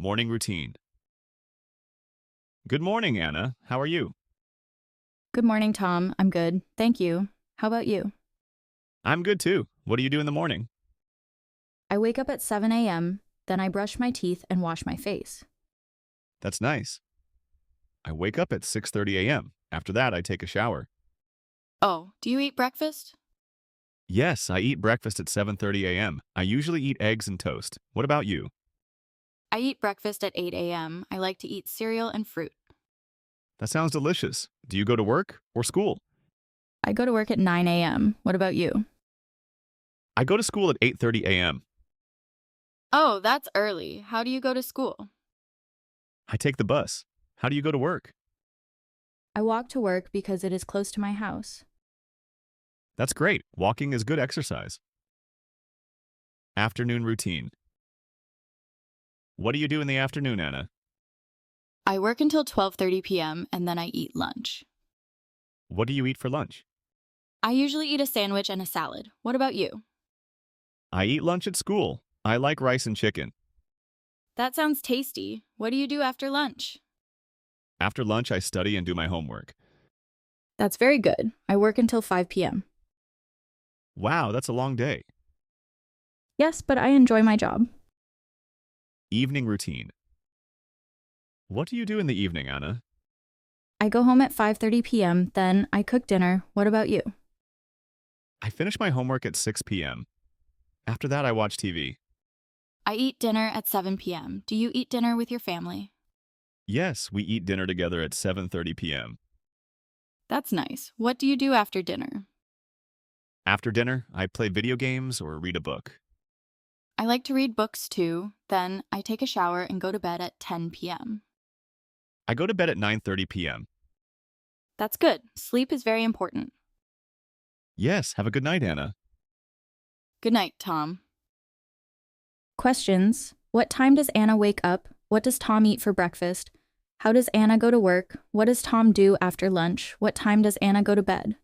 Morning routine. Good morning, Anna. How are you? Good morning, Tom. I'm good. Thank you. How about you? I'm good too. What do you do in the morning? I wake up at 7 a.m., then I brush my teeth and wash my face. That's nice. I wake up at 6:30 a.m. After that, I take a shower. Oh, do you eat breakfast? Yes, I eat breakfast at 7:30 a.m. I usually eat eggs and toast. What about you? I eat breakfast at 8 a.m. I like to eat cereal and fruit. That sounds delicious. Do you go to work or school? I go to work at 9 a.m. What about you? I go to school at 8:30 a.m. Oh, that's early. How do you go to school? I take the bus. How do you go to work? I walk to work because it is close to my house. That's great. Walking is good exercise. Afternoon routine. What do you do in the afternoon, Anna? I work until 12:30 p.m. and then I eat lunch. What do you eat for lunch? I usually eat a sandwich and a salad. What about you? I eat lunch at school. I like rice and chicken. That sounds tasty. What do you do after lunch? After lunch, I study and do my homework. That's very good. I work until 5 p.m. Wow, that's a long day. Yes, but I enjoy my job. Evening routine. What do you do in the evening, Anna? I go home at 5:30 p.m., then I cook dinner. What about you? I finish my homework at 6 p.m. After that, I watch TV. I eat dinner at 7 p.m. Do you eat dinner with your family? Yes, we eat dinner together at 7:30 p.m. That's nice. What do you do after dinner? After dinner, I play video games or read a book. I like to read books too. Then I take a shower and go to bed at 10 p.m. I go to bed at 9:30 p.m. That's good. Sleep is very important. Yes, have a good night, Anna. Good night, Tom. Questions. What time does Anna wake up? What does Tom eat for breakfast? How does Anna go to work? What does Tom do after lunch? What time does Anna go to bed?